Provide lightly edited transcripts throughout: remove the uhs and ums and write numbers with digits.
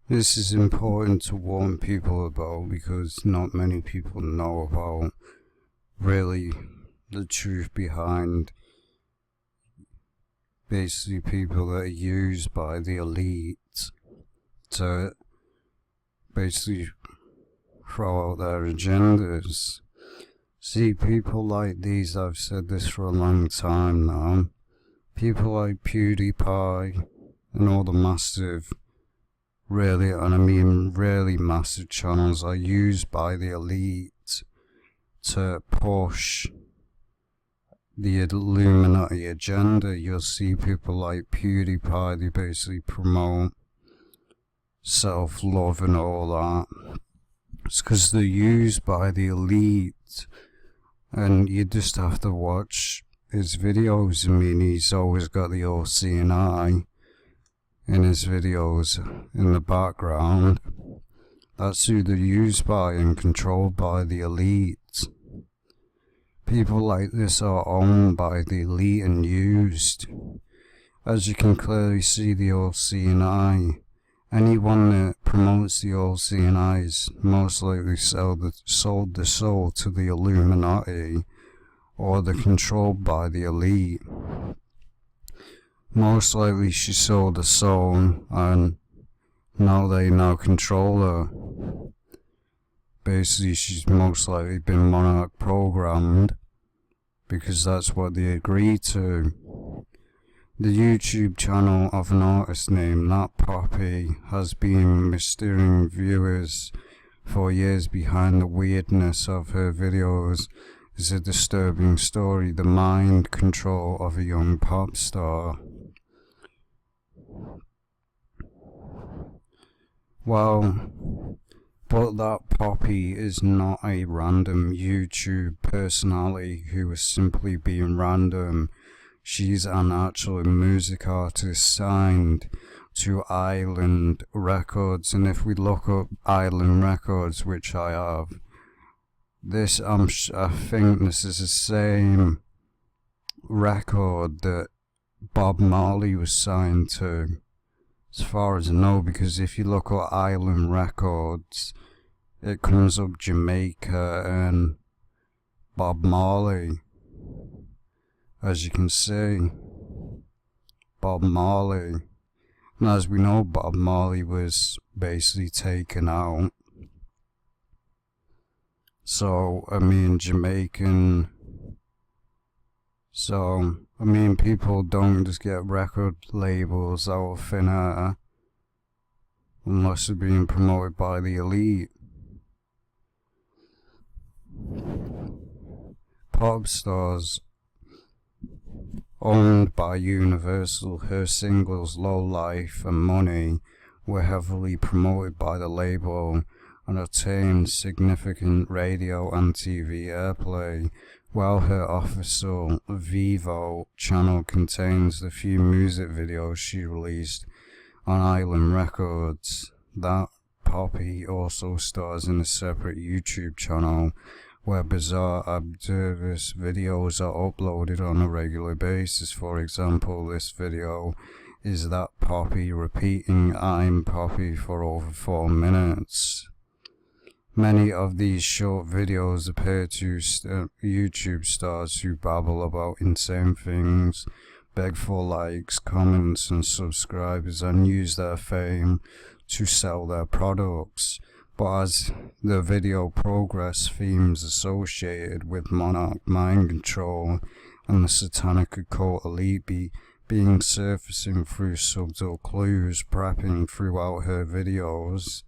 This is important to warn people about because not many people know about really the truth behind basically people that are used by the elite to basically throw out their agendas. See, people like these, I've said this for a long time now, people like PewDiePie and all the massive, really, and I mean really massive channels are used by the elite to push the Illuminati agenda. You'll see people like PewDiePie, they basically promote self-love and all that. It's because they're used by the elite, and you just have to watch his videos. I mean, he's always got the old seeing eye in his videos in the background. That's who they're used by and controlled by the elite. People like this are owned by the elite and used. As you can clearly see, the old seeing eye. Anyone that promotes the old seeing eye is most likely sold the soul to the Illuminati, or they're controlled by the elite. Most likely she sold the soul, and they now control her. Basically, she's most likely been Monarch programmed, because that's what they agreed to. The YouTube channel of an artist named Nat Poppy has been mystifying viewers for years. Behind the weirdness of her videos is a disturbing story: the mind control of a young pop star. Well, but that Poppy is not a random YouTube personality who is simply being random. She's an actual music artist signed to Island Records, and if we look up Island Records, which I have, I think this is the same record that Bob Marley was signed to, as far as I know, because if you look at Island Records, it comes up Jamaica and Bob Marley. As you can see, Bob Marley. And as we know, Bob Marley was basically taken out. So, I mean, Jamaican. So, I mean, people don't just get record labels out of thin air unless they're being promoted by the elite. Pop stars owned by Universal, her singles Low Life and Money were heavily promoted by the label and obtained significant radio and TV airplay, while her official Vivo channel contains the few music videos she released on Island Records. That Poppy also stars in a separate YouTube channel where bizarre observers videos are uploaded on a regular basis. For example, this video is that Poppy repeating "I'm Poppy" for over 4 minutes. Many of these short videos appear to YouTube stars who babble about insane things, beg for likes, comments and subscribers, and use their fame to sell their products. But as the video progress, themes associated with Monarch mind control and the satanic occult elite being surfacing through subtle clues prepping throughout her videos,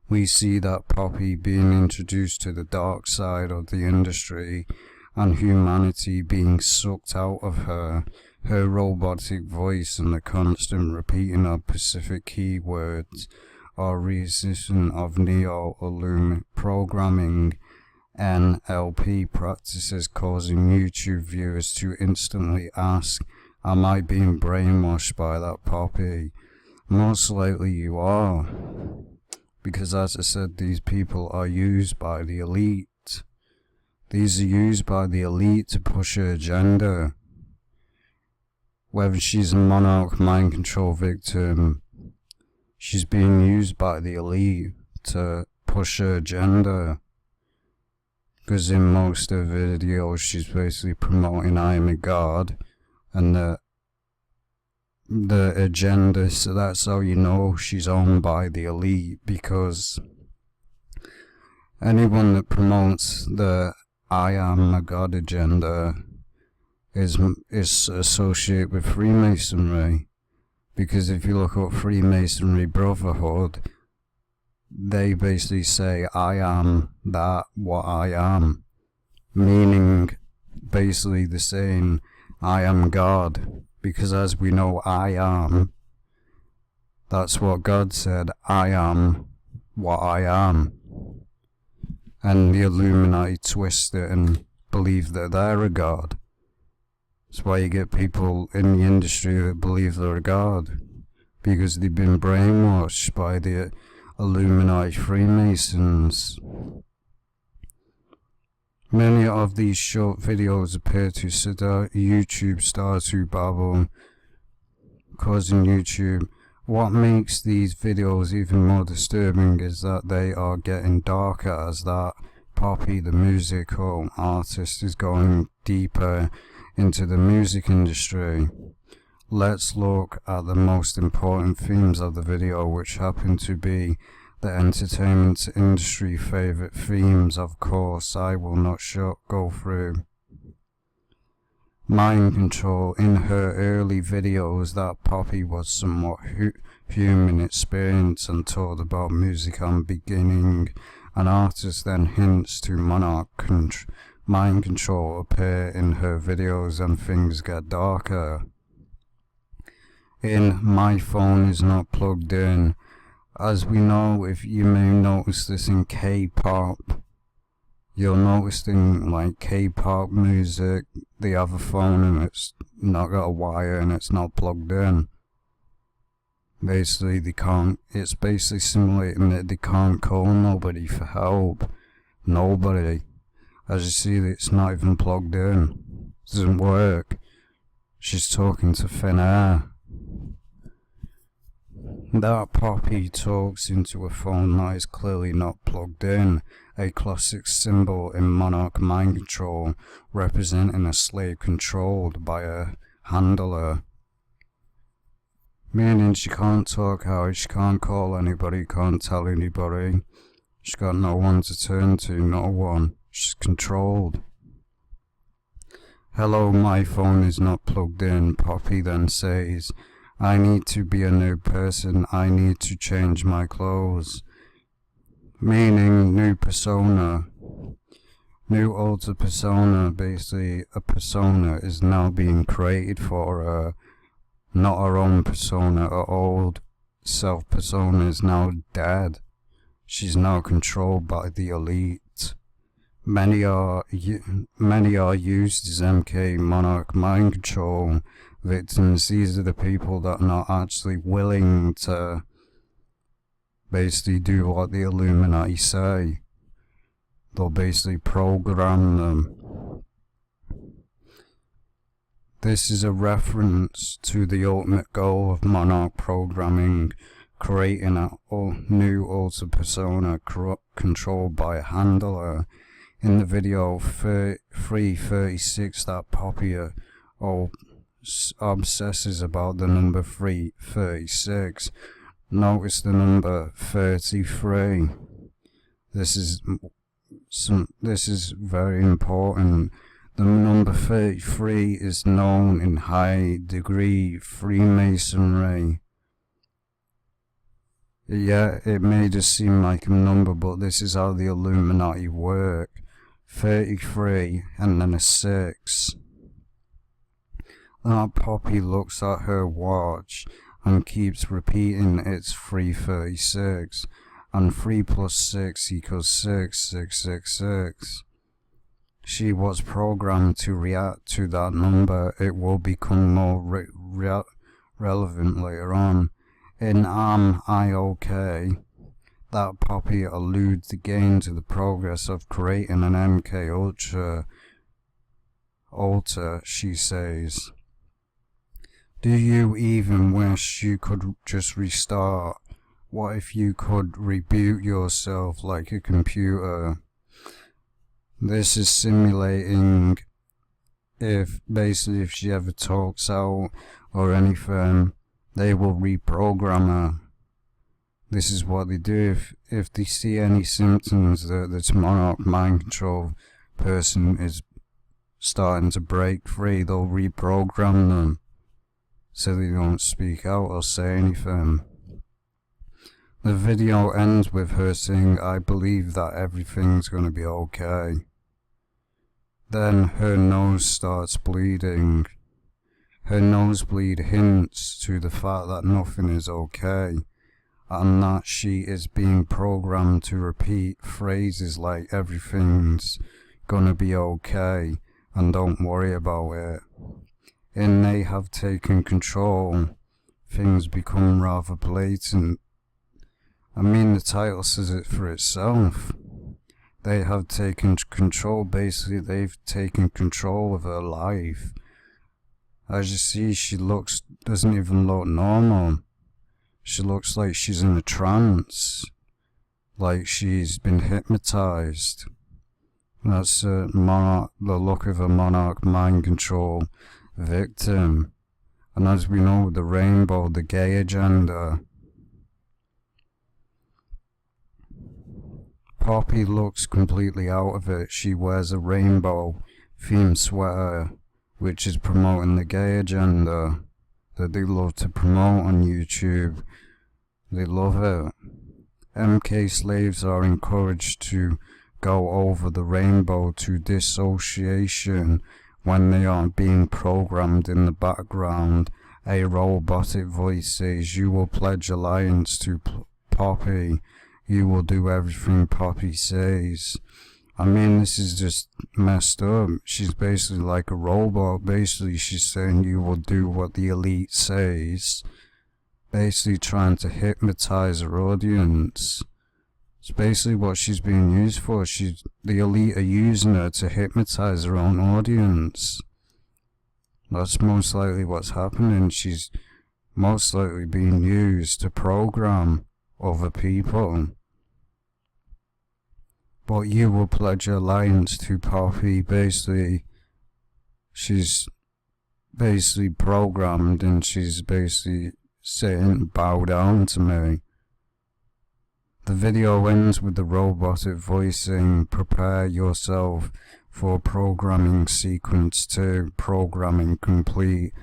we see that Poppy being introduced to the dark side of the industry and humanity being sucked out of her. Her robotic voice and the constant repeating of specific keywords are reminiscent of neo-Illum programming NLP practices, causing YouTube viewers to instantly ask, am I being brainwashed by that Poppy? Most likely you are, because as I said, these people are used by the elite. These are used by the elite to push her agenda. Whether she's a Monarch mind control victim, she's being used by the elite to push her agenda. Because in most of her videos, she's basically promoting I am a god, and the agenda, so that's how you know she's owned by the elite, because anyone that promotes the I am a god agenda is associated with Freemasonry. Because if you look up Freemasonry Brotherhood, they basically say I am that what I am, meaning basically the saying I am God. Because as we know, I am, that's what God said, I am what I am. And the Illuminati twist it and believe that they're a god. That's why you get people in the industry that believe they're a god, because they've been brainwashed by the Illuminati Freemasons. Many of these short videos appear to seduce YouTube stars to babble, causing YouTube. What makes these videos even more disturbing is that they are getting darker as that Poppy, the musical artist, is going deeper into the music industry. Let's look at the most important themes of the video, which happen to be the entertainment industry favorite themes. Of course, I will not go through. Mind control. In her early videos, that Poppy was somewhat human experience and taught about music and beginning. An artist then hints to Monarch mind control appear in her videos and things get darker. In My Phone Is Not Plugged In. As we know, if you may notice this in K-pop, you'll notice in like K-pop music, they have a phone and it's not got a wire and it's not plugged in. Basically, it's basically simulating that they can't call nobody for help. Nobody. As you see, it's not even plugged in. It doesn't work. She's talking to thin air. That Poppy talks into a phone that is clearly not plugged in, a classic symbol in Monarch mind control, representing a slave controlled by a handler. Meaning she can't talk out, she can't call anybody, can't tell anybody. She's got no one to turn to, no one. She's controlled. Hello, my phone is not plugged in, Poppy then says. I need to be a new person, I need to change my clothes. Meaning new persona. New alter persona, basically a persona is now being created for her. Not her own persona, her old self persona is now dead. She's now controlled by the elite. Many are used as MK Monarch mind control victims. These are the people that are not actually willing to basically do what the Illuminati say. They'll basically program them. This is a reference to the ultimate goal of Monarch programming, creating a new alter persona controlled by a handler. In the video 336, that Poppy obsesses about the number 336. Notice the number 33. This is very important. The number 33 is known in high degree Freemasonry. Yeah, it may just seem like a number, but this is how the Illuminati work. 33 and then a 6. That Poppy looks at her watch and keeps repeating it's 336, and 3 plus 6 equals 6, 666. She was programmed to react to that number. It will become more relevant later on. In Am I OK? That Poppy alludes again to the progress of creating an MK Ultra. She says, do you even wish you could just restart What if you could reboot yourself like a computer? This is simulating if she ever talks out or anything, they will reprogram her. This is what they do if they see any symptoms that this Monarch mind control person is starting to break free, they'll reprogram them so they don't speak out or say anything. The video ends with her saying, "I believe that everything's gonna be okay." Then her nose starts bleeding. Her nosebleed hints to the fact that nothing is okay, and that she is being programmed to repeat phrases like "everything's gonna be okay" and "don't worry about it." And they have taken control. Things become rather blatant. I mean, the title says it for itself. They have taken control. Basically, they've taken control of her life. As you see, she doesn't even look normal. She looks like she's in a trance, like she's been hypnotized. That's the look of a Monarch mind control victim. And as we know, the rainbow, the gay agenda. Poppy looks completely out of it. She wears a rainbow themed sweater, which is promoting the gay agenda that they love to promote on YouTube. They love it. MK slaves are encouraged to go over the rainbow to dissociation when they are being programmed in the background. A robotic voice says, "You will pledge allegiance to Poppy. You will do everything Poppy says." I mean, this is just messed up. She's basically like a robot. Basically, she's saying you will do what the elite says. Basically trying to hypnotize her audience. It's basically what she's being used for. The elite are using her to hypnotize her own audience. That's most likely what's happening. She's most likely being used to program other people. But you will pledge allegiance to Poppy. Basically, she's basically programmed, and she's basically saying, "Bow down to me." The video ends with the robotic voice saying, "Prepare yourself for programming sequence 2, programming complete."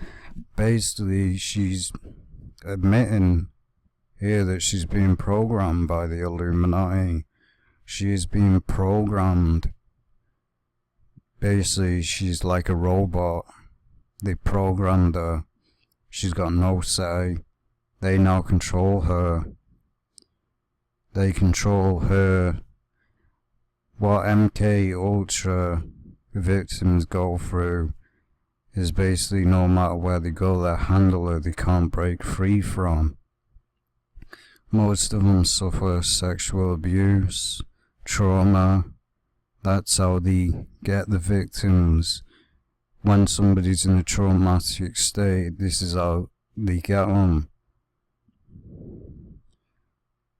Basically, she's admitting here that she's being programmed by the Illuminati. She is being programmed. Basically, she's like a robot. They programmed her. She's got no say. They now control her. They control her. What MK Ultra victims go through is basically no matter where they go, they handle her, they can't break free from. Most of them suffer sexual abuse, trauma. That's how they get the victims. When somebody's in a traumatic state, this is how they get them.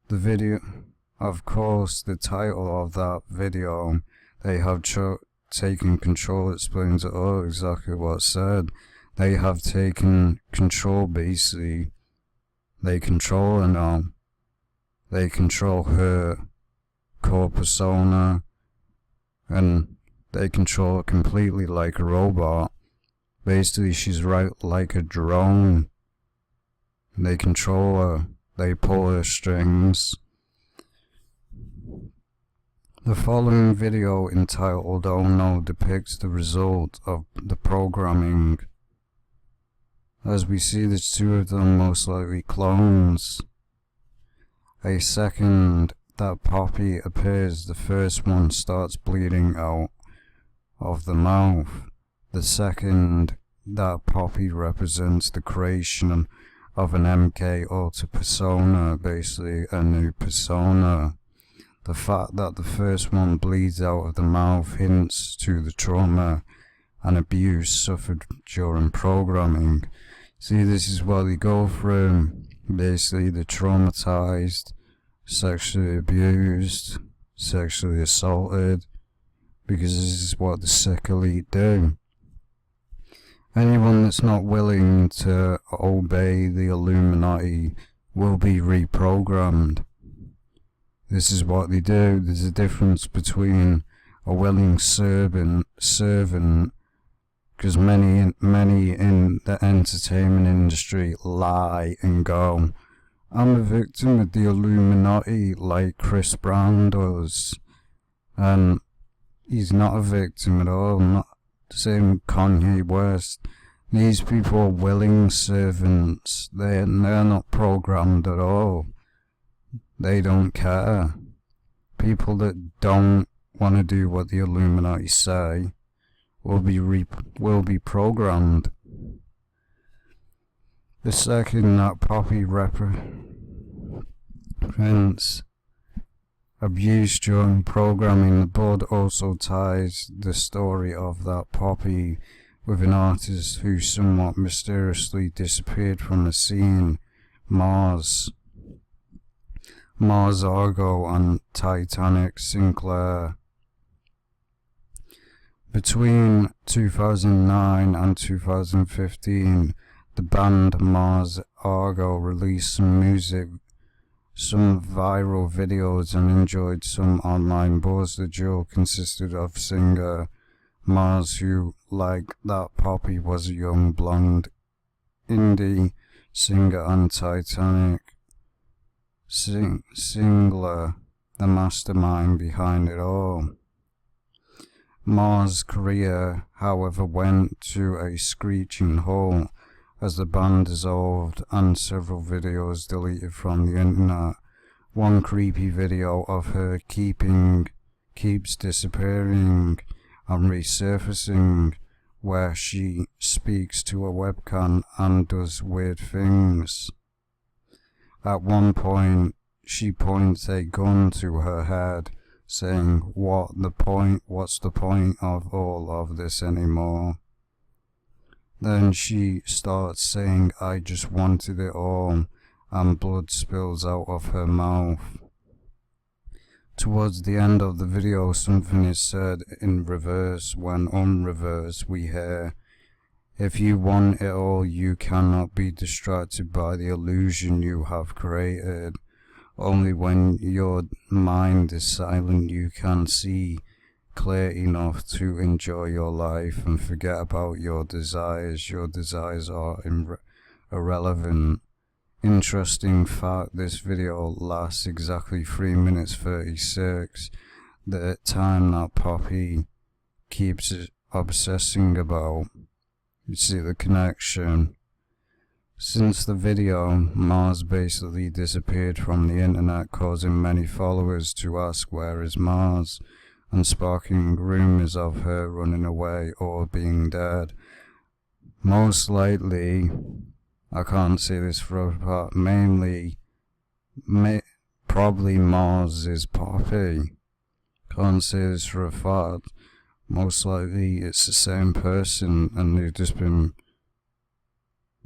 The video, of course, the title of that video, "They have taken control," explains it all, exactly what's said. They have taken control, basically. They control her now. They control her core persona, and they control her completely like a robot. Basically, she's right like a drone. They control her. They pull her strings. The following video, entitled "Oh No," depicts the result of the programming. As we see, the two of them most likely clones. A second that Poppy appears, the first one starts bleeding out of the mouth. The second that Poppy represents the creation of an MK Ultra persona, basically a new persona. The fact that the first one bleeds out of the mouth hints to the trauma and abuse suffered during programming. See, this is what they go through. Basically, they're traumatized, sexually abused, sexually assaulted, because this is what the sick elite do. Anyone that's not willing to obey the Illuminati will be reprogrammed. This is what they do. There's a difference between a willing servant, because many in the entertainment industry lie and go, I'm a victim of the Illuminati, like Chris Brown does. And he's not a victim at all, not the same with Kanye West. These people are willing servants. They're not programmed at all. They don't care. People that don't want to do what the Illuminati say will be programmed. The second that Poppy represents abuse during programming, the blood also ties the story of that Poppy with an artist who somewhat mysteriously disappeared from the scene, Mars Argo and Titanic Sinclair. Between 2009 and 2015, the band Mars Argo released some music, some viral videos, and enjoyed some online buzz. The duo consisted of singer Mars, who, like that Poppy, was a young blonde indie singer, and Titanic Sinclair, the mastermind behind it all. Mars' career, however, went to a screeching halt as the band dissolved and several videos deleted from the internet. One creepy video of her keeps disappearing and resurfacing, where she speaks to a webcam and does weird things. At one point, she points a gun to her head, saying, What's the point of all of this anymore? Then she starts saying, I just wanted it all, and blood spills out of her mouth. Towards the end of the video, something is said in reverse. When on reverse, we hear, if you want it all, you cannot be distracted by the illusion you have created. Only when your mind is silent you can see clear enough to enjoy your life and forget about your desires. Your desires are irrelevant. Interesting fact, this video lasts exactly 3 minutes 36, the time that Poppy keeps obsessing about. You see the connection. Since the video, Mars basically disappeared from the internet, causing many followers to ask where is Mars, and sparking rumors of her running away or being dead. Most likely, I can't say this for a fact, probably Mars is Poppy. Can't say this for a fact. Most likely it's the same person and they've just been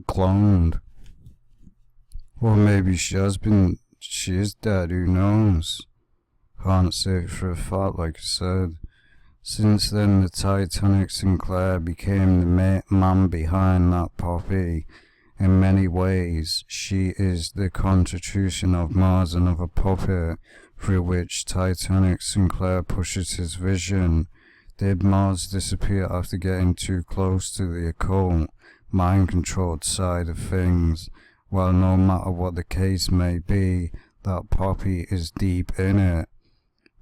cloned. Or maybe she is dead, who knows? Can't say it for a fact, like I said. Since then, the Titanic Sinclair became the man behind that Poppy. In many ways, she is the constitution of Mars, another puppet through which Titanic Sinclair pushes his vision. Did Mars disappear after getting too close to the occult, mind-controlled side of things? Well, no matter what the case may be, that Poppy is deep in it.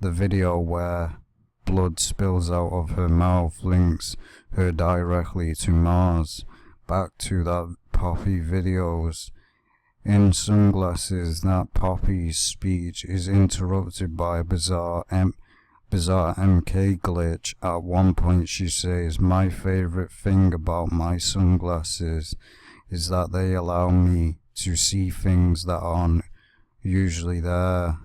The video where blood spills out of her mouth links her directly to Mars. Back to that Poppy videos. In sunglasses, that Poppy's speech is interrupted by a bizarre MK glitch. At one point she says, my favorite thing about my sunglasses is that they allow me to see things that aren't usually there.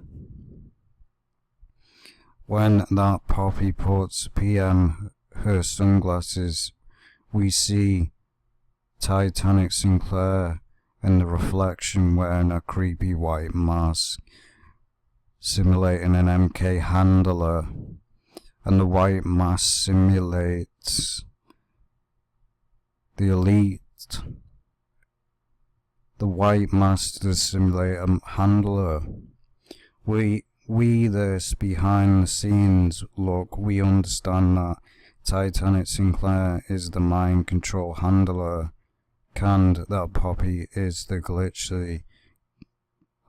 When that Poppy puts PM her sunglasses, we see Titanic Sinclair in the reflection wearing a creepy white mask, simulating an MK handler, and the white mask simulates the elite. The white mask does simulate a handler. We this behind the scenes look, we understand that Titanic Sinclair is the mind control handler, and that Poppy is the glitchy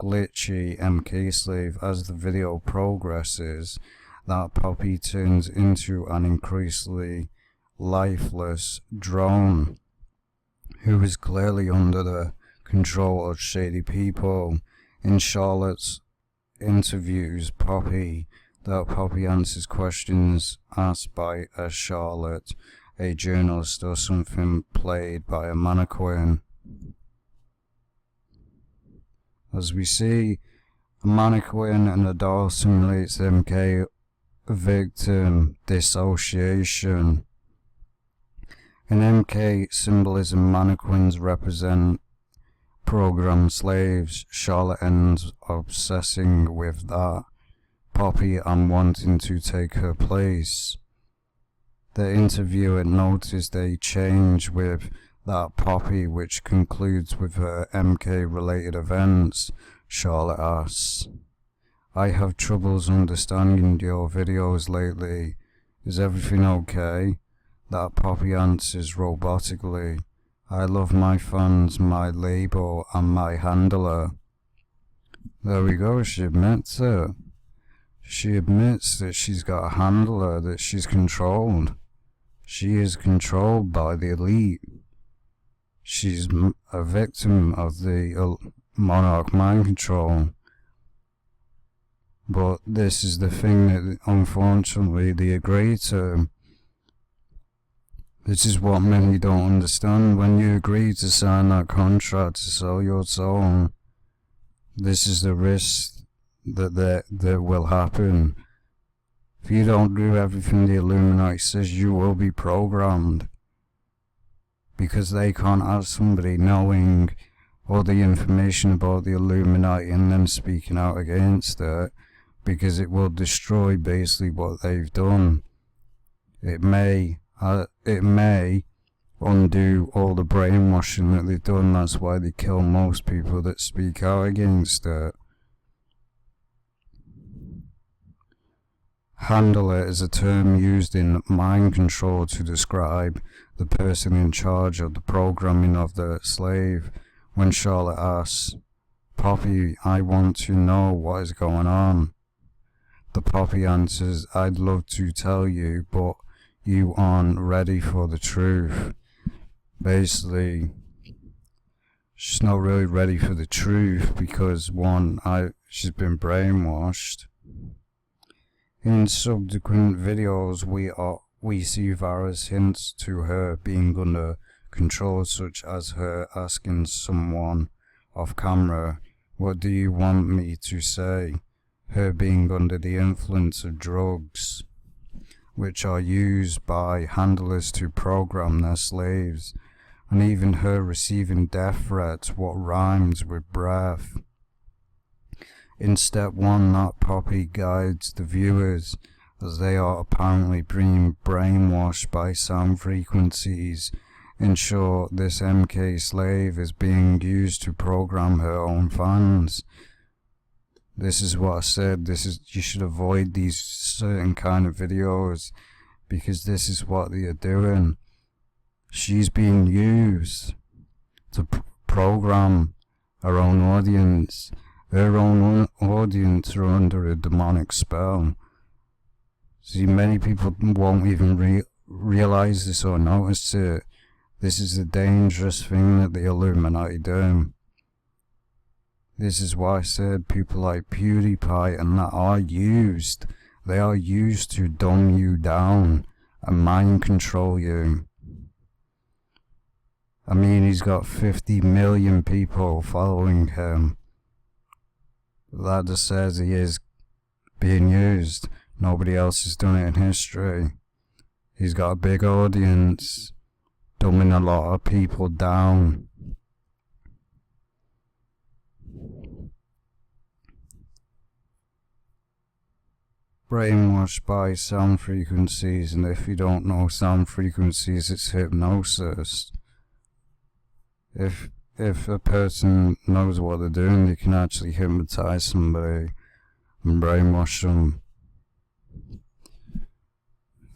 MK slave. As the video progresses, that Poppy turns into an increasingly lifeless drone, who is clearly under the control of shady people. In Charlotte's interviews that Poppy answers questions asked by a Charlotte, a journalist, or something played by a mannequin. As we see, a mannequin and a doll simulates MK victim dissociation. In MK symbolism, mannequins represent programmed slaves. Charlotte ends obsessing with that Poppy and wanting to take her place. The interviewer noticed a change with that Poppy, which concludes with her MK-related events. Charlotte asks, "I have troubles understanding your videos lately. Is everything okay?" That Poppy answers robotically, "I love my fans, my label, and my handler." There we go, she admits it. She admits that she's got a handler, that she's controlled. She is controlled by the elite. She's a victim of the Monarch mind control. But this is the thing that, unfortunately, they agree to. This is what many don't understand. When you agree to sign that contract to sell your soul, this is the risk that will happen. If you don't do everything the Illuminati says, you will be programmed. Because they can't have somebody knowing all the information about the Illuminati and them speaking out against it, because it will destroy basically what they've done. It may undo all the brainwashing that they've done. That's why they kill most people that speak out against it. Handler is a term used in mind control to describe the person in charge of the programming of the slave. When Charlotte asks, "Poppy, I want to know what is going on," the Poppy answers, "I'd love to tell you, but you aren't ready for the truth." Basically, she's not really ready for the truth because, one, she's been brainwashed. In subsequent videos, we see various hints to her being under control, such as her asking someone off camera, "What do you want me to say?" Her being under the influence of drugs, which are used by handlers to program their slaves, and even her receiving death threats, what rhymes with breath. In step 1, that Poppy guides the viewers, as they are apparently being brainwashed by sound frequencies. In short, this MK slave is being used to program her own fans. This is what I said, you should avoid these certain kind of videos, because this is what they are doing. She's being used to program her own audience. Her own audience are under a demonic spell. See, many people won't even realize this or notice it. This is a dangerous thing that the Illuminati do. This is why I said people like PewDiePie and that are used. They are used to dumb you down and mind control you. I mean, he's got 50 million people following him. That just says he is being used. Nobody else has done it in history. He's got a big audience, dumbing a lot of people down. brainwashed by sound frequencies, and if you don't know sound frequencies, it's hypnosis. If a person knows what they're doing, they can actually hypnotize somebody and brainwash them.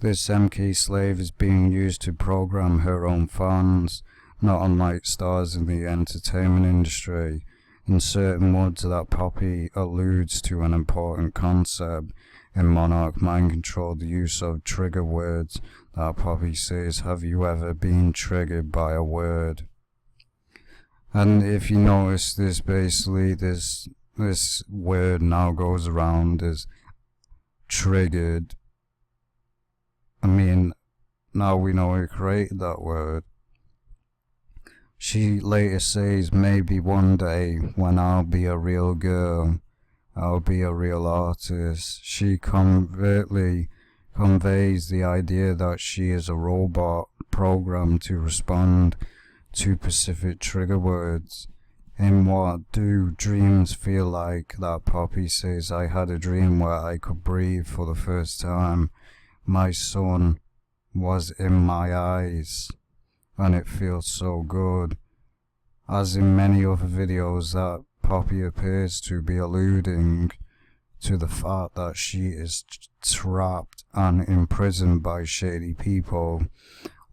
This MK slave is being used to program her own fans, not unlike stars in the entertainment industry. In certain words, that Poppy alludes to an important concept in Monarch mind control, the use of trigger words. That Poppy says, "Have you ever been triggered by a word?" And if you notice this, basically this word now goes around as triggered. I mean, now we know who created that word. She later says, "Maybe one day when I'll be a real girl, I'll be a real artist." She covertly conveys the idea that she is a robot programmed to respond to specific trigger words. In What Do Dreams Feel Like? That Poppy says, "I had a dream where I could breathe for the first time. My son was in my eyes, and it feels so good." As in many other videos, that Poppy appears to be alluding to the fact that she is trapped and imprisoned by shady people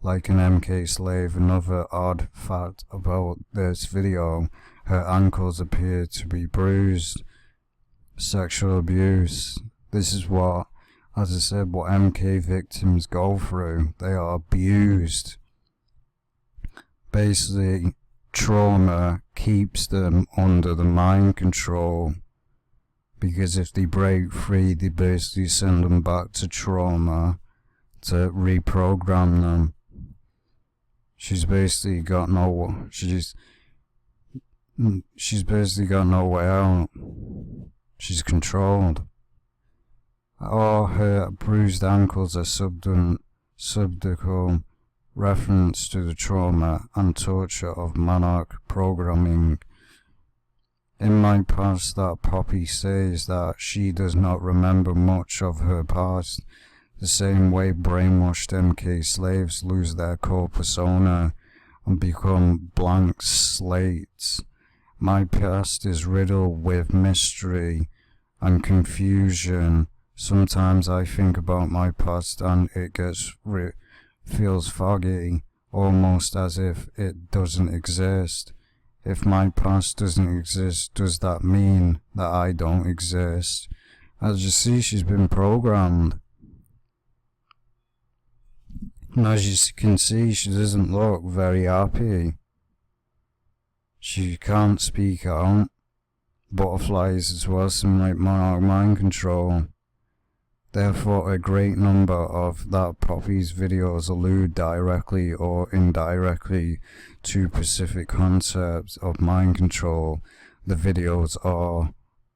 like an MK slave. Another odd fact about this video, her ankles appear to be bruised. Sexual abuse. This is what, as I said, what MK victims go through. They are abused. Basically, trauma keeps them under the mind control, because if they break free, they basically send them back to trauma to reprogram them. She's basically got no way out. She's controlled. Or her bruised ankles are subducal reference to the trauma and torture of Monarch programming. In my past, that Poppy says that she does not remember much of her past, the same way brainwashed MK slaves lose their core persona and become blank slates. My past is riddled with mystery and confusion. Sometimes I think about my past and it feels foggy, almost as if it doesn't exist. If my past doesn't exist, does that mean that I don't exist? As you see, she's been programmed. And as you can see, she doesn't look very happy. She can't speak out. Butterflies as well simulate Monarch mind control. Therefore, a great number of that Poppy's videos allude directly or indirectly to specific concepts of mind control. The videos are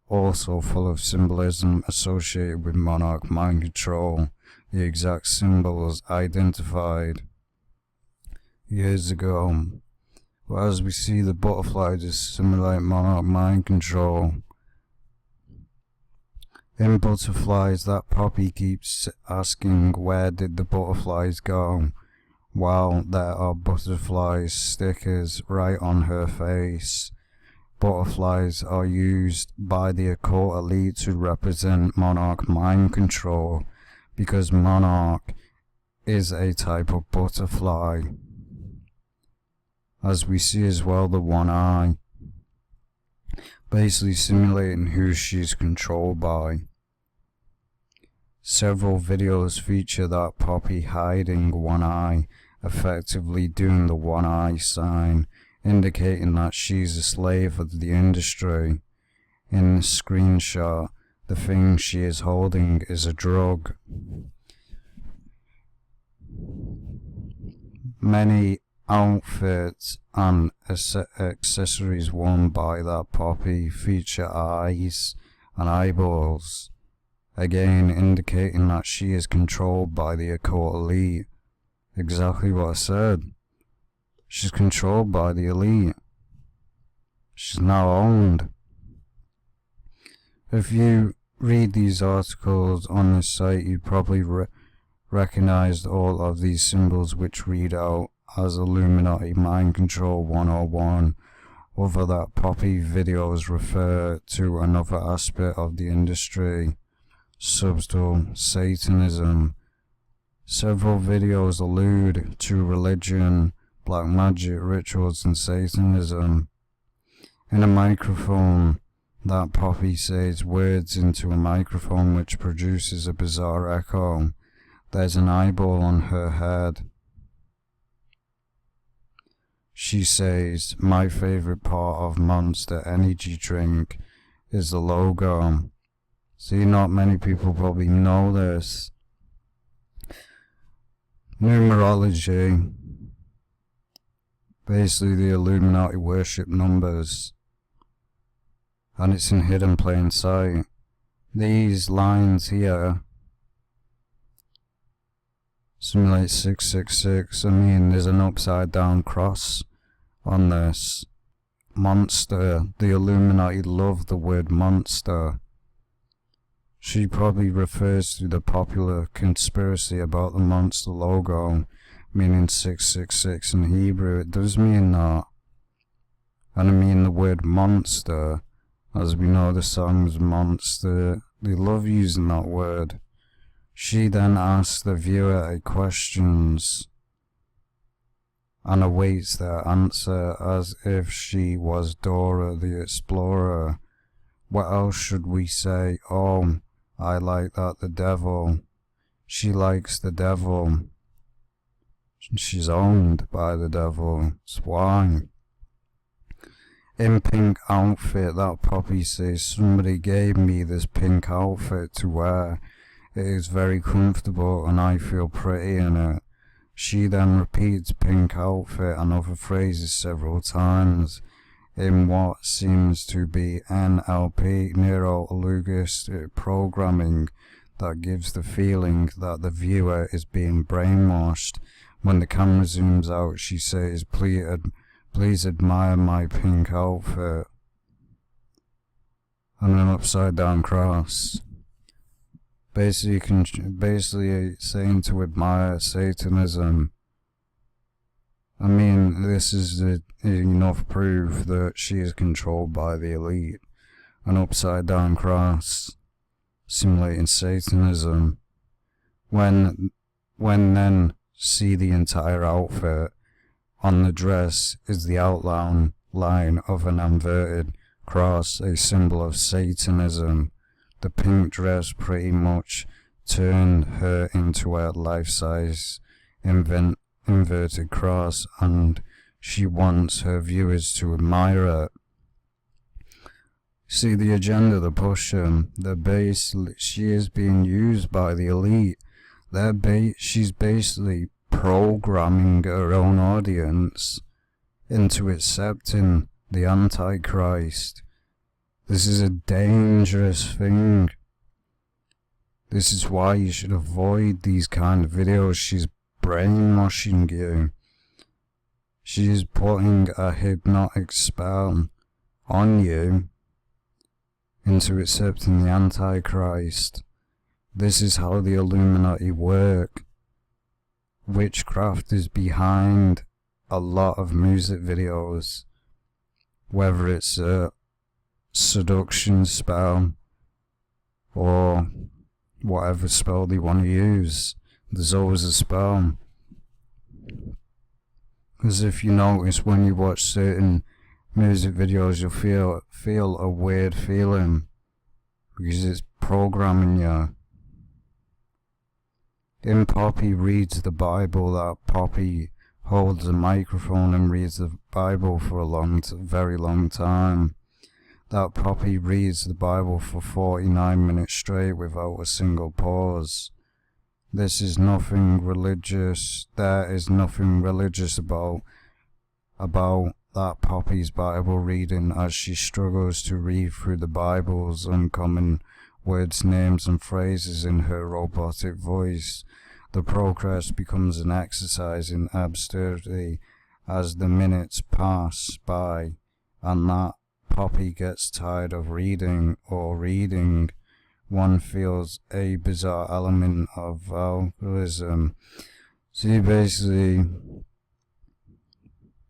also full of symbolism associated with Monarch mind control, the exact symbols identified years ago. But as we see, the butterfly just simulate Monarch mind control. In butterflies, that Poppy keeps asking, "Where did the butterflies go?" while there are butterfly stickers right on her face. Butterflies are used by the occult elite to represent Monarch mind control, because Monarch is a type of butterfly. As we see as well, the one eye, basically simulating who she's controlled by. Several videos feature that Poppy hiding one eye, effectively doing the one eye sign, indicating that she's a slave of the industry. In the screenshot, the thing she is holding is a drug. Many outfits and accessories worn by that Poppy feature eyes and eyeballs, again indicating that she is controlled by the occult elite. Exactly what I said. She's controlled by the elite. She's now owned. If you read these articles on this site, you'd probably recognize all of these symbols which read out as Illuminati Mind Control 101, although that Poppy videos refer to another aspect of the industry, subtle Satanism. Several videos allude to religion, black magic, rituals, and Satanism. In a microphone, that Poppy says words into a microphone which produces a bizarre echo. There's an eyeball on her head. She says, "My favorite part of Monster Energy Drink is the logo." See, not many people probably know this. Numerology. Basically, the Illuminati worship numbers, and it's in hidden plain sight. These lines here simulate 666. I mean, there's an upside down cross on this. Monster. The Illuminati love the word monster. She probably refers to the popular conspiracy about the monster logo, meaning 666 in Hebrew. It does mean that. And I mean the word monster, as we know the song's Monster. They love using that word. She then asks the viewer a questions and awaits their answer as if she was Dora the Explorer. What else should we say? Oh, I like that, the devil. She likes the devil. She's owned by the devil. That's why. In pink outfit, that Poppy says, "Somebody gave me this pink outfit to wear. It is very comfortable and I feel pretty in it." She then repeats pink outfit and other phrases several times in what seems to be NLP, neuro-linguistic programming, that gives the feeling that the viewer is being brainwashed. When the camera zooms out, she says, please admire my pink outfit," and an upside down cross. Basically saying to admire Satanism. I mean, this is enough proof that she is controlled by the elite. An upside down cross, simulating Satanism. When then see the entire outfit, on the dress is the outline of an inverted cross, a symbol of Satanism. The pink dress pretty much turned her into a life-size inverted cross, and she wants her viewers to admire it. See the agenda, the pusher, she is being used by the elite. She's basically programming her own audience into accepting the Antichrist. This is a dangerous thing. This is why you should avoid these kind of videos. She's brainwashing you. She is putting a hypnotic spell on you into accepting the Antichrist. This is how the Illuminati work. Witchcraft is behind a lot of music videos, whether it's a seduction spell or whatever spell they want to use. There's always a spell. Because if you notice, when you watch certain music videos, you'll feel a weird feeling because it's programming you. In Poppy reads the Bible, that Poppy holds a microphone and reads the Bible for a very long time. That Poppy reads the Bible for 49 minutes straight without a single pause. This is nothing religious. There is nothing religious about that Poppy's Bible reading, as she struggles to read through the Bible's uncommon words, names and phrases in her robotic voice. The progress becomes an exercise in absurdity as the minutes pass by, and that Poppy gets tired of reading one feels a bizarre element of alcoholism. See, basically,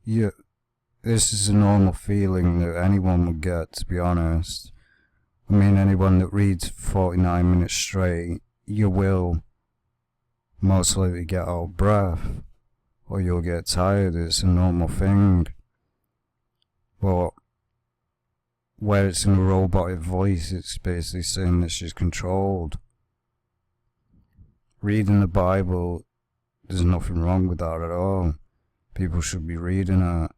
this is a normal feeling that anyone would get, to be honest. I mean, anyone that reads 49 minutes straight, you will most likely get out of breath, or you'll get tired. It's a normal thing. But where it's in a robotic voice, it's basically saying that she's controlled. Reading the Bible, there's nothing wrong with that at all. People should be reading it.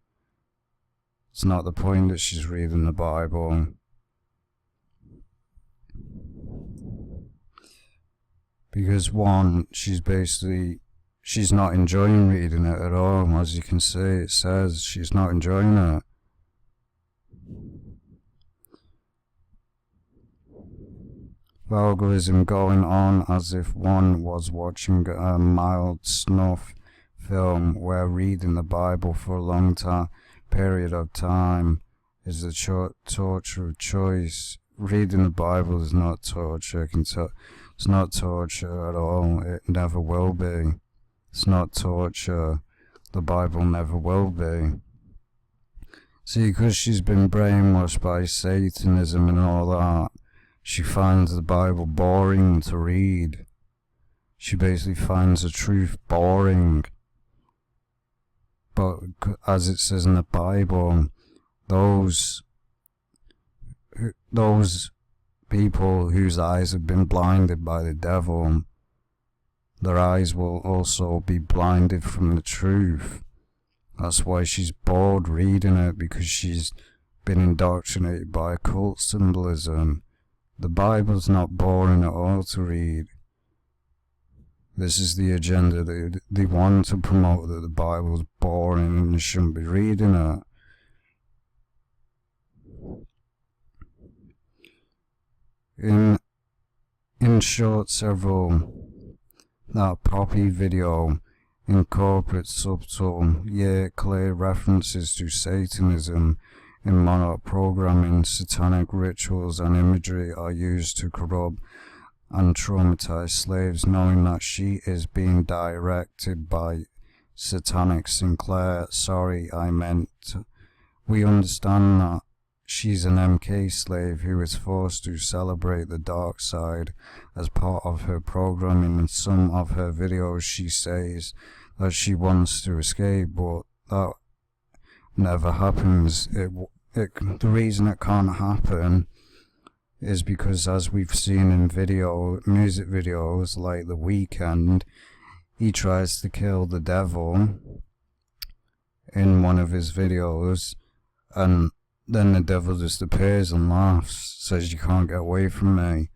It's not the point that she's reading the Bible. Because one, she's not enjoying reading it at all. As you can see, it says she's not enjoying it. Vulgarism going on as if one was watching a mild snuff film where reading the Bible for a long period of time is the torture of choice. Reading the Bible is not torture. It's not torture at all. It never will be. It's not torture. The Bible never will be. See, because she's been brainwashed by Satanism and all that, she finds the Bible boring to read. She basically finds the truth boring. But as it says in the Bible, those people whose eyes have been blinded by the devil, their eyes will also be blinded from the truth. That's why she's bored reading it, because she's been indoctrinated by occult symbolism. The Bible's not boring at all to read. This is the agenda. They want to promote that the Bible's boring and you shouldn't be reading it. In short, that Poppy video incorporates subtle yet clear references to Satanism in Monarch programming. Satanic rituals and imagery are used to corrupt and traumatize slaves, knowing that she is being directed by Satanic Sinclair. Sorry, I meant. We understand that she's an MK slave who is forced to celebrate the dark side as part of her programming. In some of her videos she says that she wants to escape, but that never happens. The reason it can't happen is because, as we've seen in music videos like The Weeknd, he tries to kill the devil in one of his videos, and then the devil just appears and laughs, says you can't get away from me.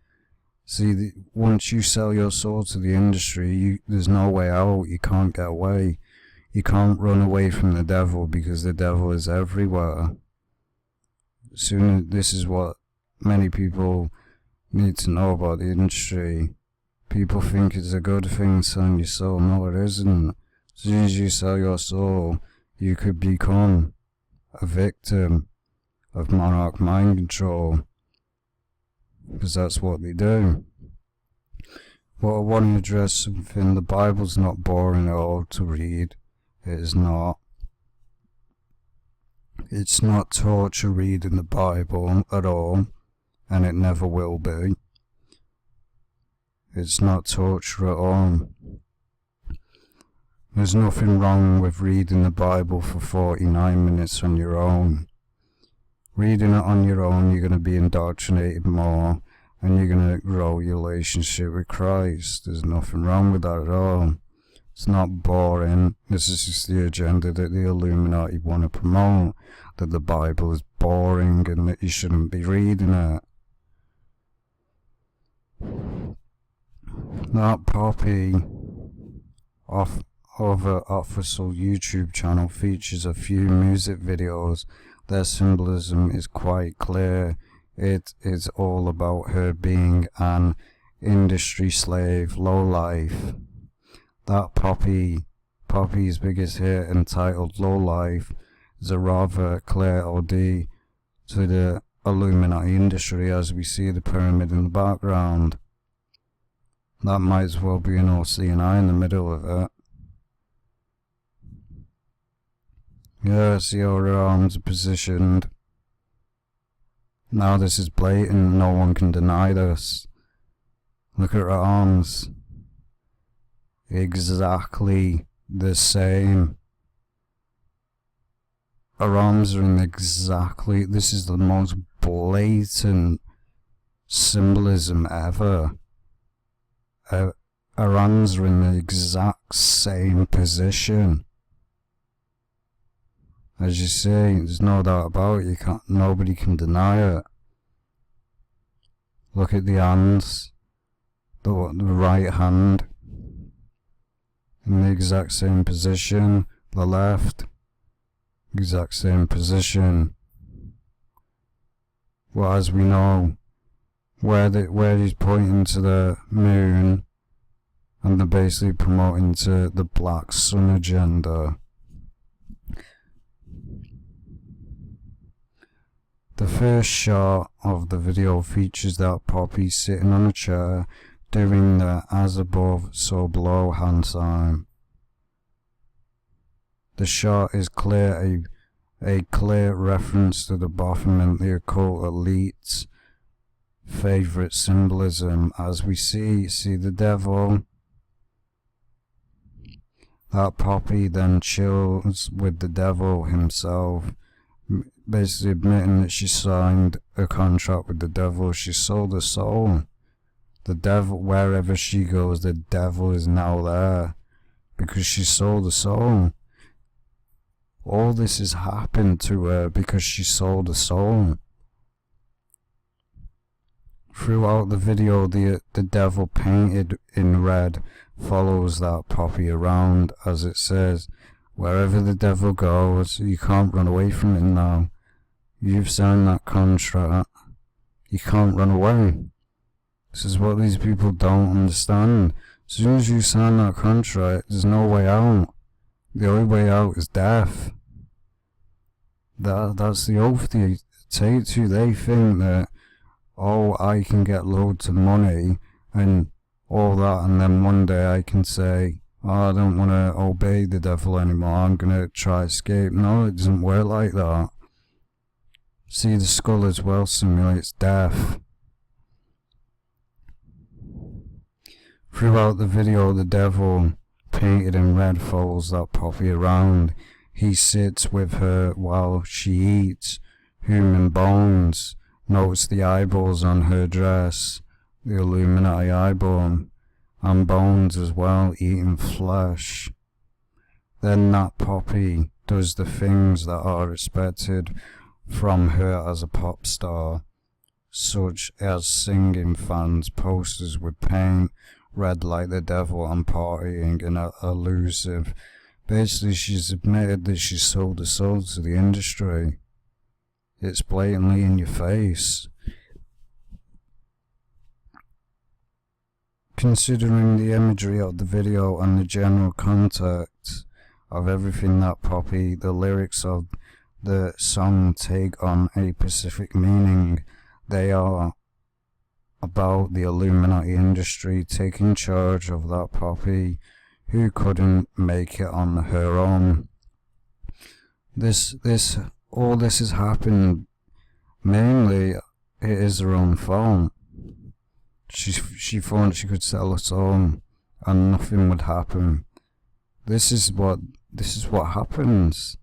See, once you sell your soul to the industry, there's no way out. You can't get away. You can't run away from the devil, because the devil is everywhere. This is what many people need to know about the industry. People think it's a good thing selling your soul. No, it isn't. As soon as you sell your soul, you could become a victim of Monarch mind control, because that's what they do. Well, I want to address something. The Bible's not boring at all to read. It is not. It's not torture reading the Bible at all, and it never will be. It's not torture at all. There's nothing wrong with reading the Bible for 49 minutes on your own. Reading it on your own, you're going to be indoctrinated more, and you're going to grow your relationship with Christ. There's nothing wrong with that at all. It's not boring. This is just the agenda that the Illuminati want to promote, that the Bible is boring and that you shouldn't be reading it. That Poppy of an official YouTube channel features a few music videos. Their symbolism is quite clear. It is all about her being an industry slave, lowlife. That Poppy's biggest hit, entitled Lowlife, is a rather clear ode to the Illuminati industry, as we see the pyramid in the background. That might as well be an OCNI in the middle of it. Yeah, see how her arms are positioned. Now this is blatant, no one can deny this. Look at her arms. Exactly the same. Her arms are in exactly, this is the most blatant symbolism ever. Her hands are in the exact same position. As you see, there's no doubt about it, nobody can deny it. Look at the hands, the right hand, in the exact same position, the left, exact same position. Well, as we know, where he's pointing to the moon, and they're basically promoting to the Black Sun agenda. The first shot of the video features that Poppy sitting on a chair doing the as above so below hand sign. The shot is clear, a clear reference to the Baphomet, the occult elite's favourite symbolism. As we see the devil. That Poppy then chills with the devil himself, basically admitting that she signed a contract with the devil. She sold her soul. The devil, wherever she goes, the devil is now there because she sold her soul. All this has happened to her because she sold her soul. Throughout the video, the devil painted in red follows that Poppy around, as it says, wherever the devil goes, you can't run away from it now. You've signed that contract. You can't run away. This is what these people don't understand. As soon as you sign that contract, there's no way out. The only way out is death. That's the oath they take to. They think that, oh, I can get loads of money and all that, and then one day I can say, oh, I don't want to obey the devil anymore, I'm going to try escape. No, it doesn't work like that. See, the skull as well simulates death. Throughout the video, the devil, painted in red, follows that Poppy around. He sits with her while she eats human bones. Notice the eyeballs on her dress, the Illuminati eyeball, and bones as well, eating flesh. Then that Poppy does the things that are expected from her as a pop star, such as singing fans posters with paint red like the devil and partying in a elusive. Basically, she's admitted that she sold her soul to the industry. It's blatantly in your face. Considering the imagery of the video and the general context of everything that Poppy, the lyrics of the song take on a specific meaning. They are about the Illuminati industry taking charge of that Poppy who couldn't make it on her own. All this has happened mainly, it is her own fault. She thought she could sell her soul and nothing would happen. This is what happens.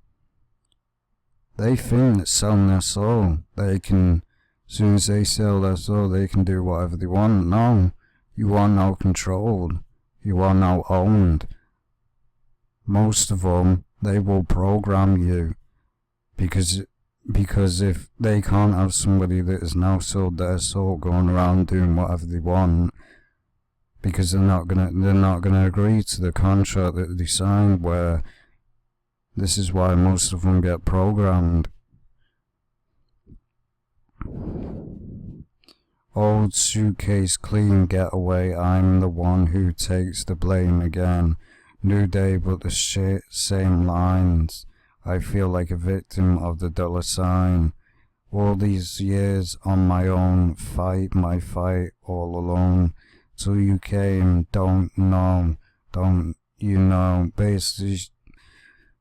They think that selling their soul, they can, as soon as they sell their soul, they can do whatever they want. No, you are now controlled. You are now owned. Most of them, they will program you, because if they can't have somebody that has now sold their soul going around doing whatever they want, because they're not gonna agree to the contract that they signed, where this is why most of them get programmed. Old suitcase clean getaway, I'm the one who takes the blame again. New day but the same lines. I feel like a victim of the dollar sign. All these years on my own, fight my fight all alone, till you came, don't you know, basically,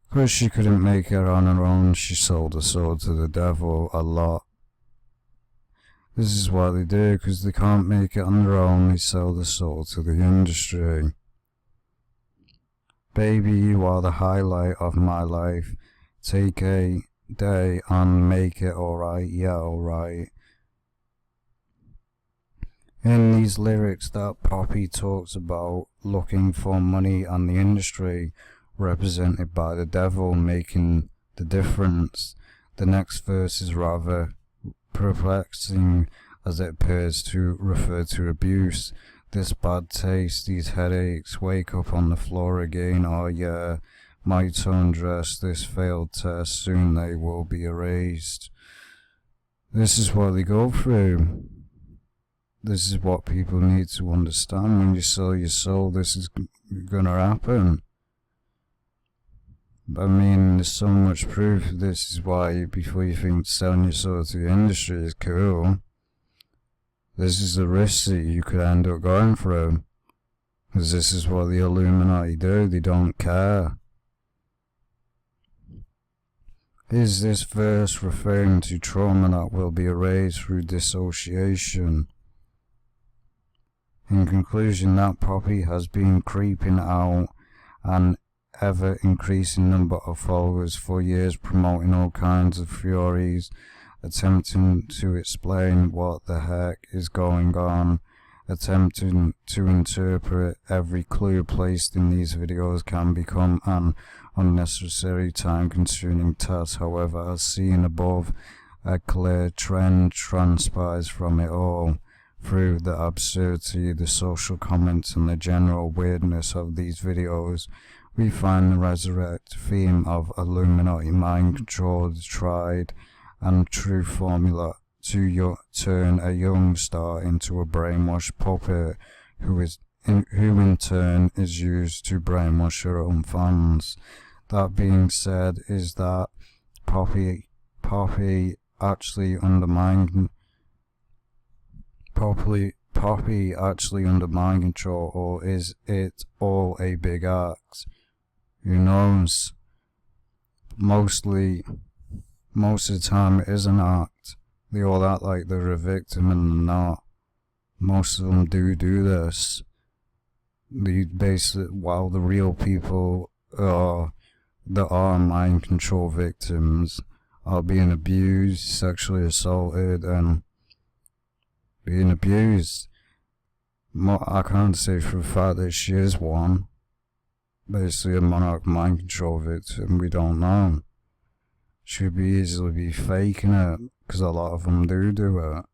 because she couldn't make it on her own, she sold her soul to the devil a lot. This is what they do, because they can't make it on their own, they sell the soul to the industry. Baby, you are the highlight of my life. Take a day and make it alright, yeah, alright. In these lyrics that Poppy talks about looking for money and the industry represented by the devil making the difference, the next verse is rather perplexing as it appears to refer to abuse. This bad taste, these headaches, wake up on the floor again, oh yeah, my torn dress, this failed test, soon they will be erased. This is what they go through. This is what people need to understand. When you sell your soul, this is gonna happen. I mean, there's so much proof. This is why, before you think selling your soul to the industry is cool, this is the risk that you could end up going through. Because this is what the Illuminati do. They don't care. Is this verse referring to trauma that will be erased through dissociation? In conclusion, that Poppy has been creeping out an ever-increasing number of followers for years, promoting all kinds of theories, attempting to explain what the heck is going on, attempting to interpret every clue placed in these videos can become an unnecessary time-consuming task. However, as seen above, a clear trend transpires from it all. Through the absurdity, the social comments, and the general weirdness of these videos, we find the resurrect theme of Illuminati mind control, the tried and true formula to turn a young star into a brainwashed puppet, who in turn is used to brainwash her own fans. That being said, is that Poppy actually under mind control, or is it all a big act? Who knows? Most of the time it is an act. They all act like they're a victim and they're not. Most of them do this. While the real people that are mind control victims are being abused, sexually assaulted, and being abused. I can't say for a fact that she is one. Basically a Monarch mind control victim, we don't know. She could easily be faking it, because a lot of them do it.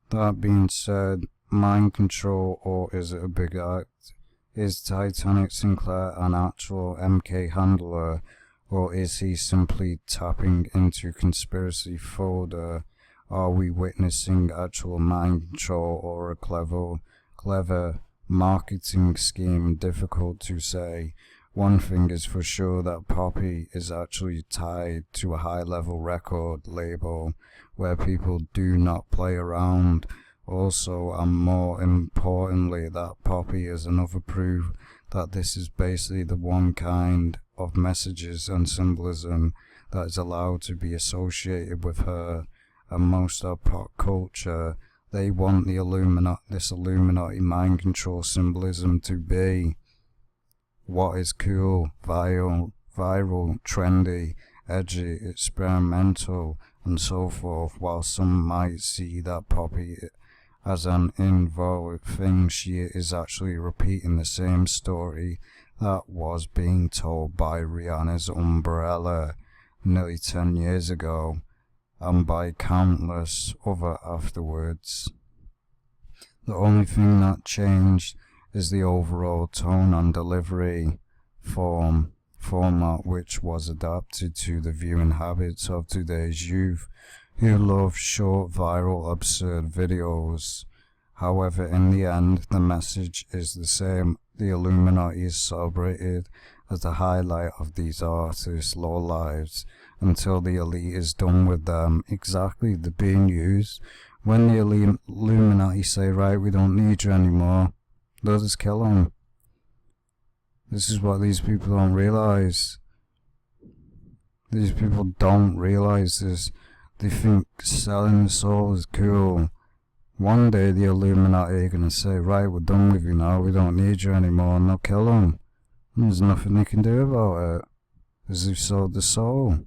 That being said, mind control, or is it a big act? Is Titanic Sinclair an actual MK handler, or is he simply tapping into conspiracy folder? Are we witnessing actual mind control or a clever marketing scheme? Difficult to say. One thing is for sure, that Poppy is actually tied to a high-level record label where people do not play around. Also, and more importantly, that Poppy is another proof that this is basically the one kind of messages and symbolism that is allowed to be associated with her. And most of pop culture, they want this Illuminati mind control symbolism to be what is cool, viral, trendy, edgy, experimental, and so forth. While some might see that Poppy as an involved thing, she is actually repeating the same story that was being told by Rihanna's Umbrella nearly 10 years ago, and by countless other afterwards. The only thing that changed is the overall tone and delivery format, which was adapted to the viewing habits of today's youth, who love short, viral, absurd videos. However, in the end, the message is the same. The Illuminati is celebrated as the highlight of these artists' low lives until the elite is done with them. Exactly, they're being used. When the Illuminati say, right, we don't need you anymore, they'll just kill them. This is what these people don't realise. These people don't realise this. They think selling the soul is cool. One day the Illuminati are going to say, right, we're done with you now, we don't need you anymore, and they'll kill them. And there's nothing they can do about it, because they've sold the soul.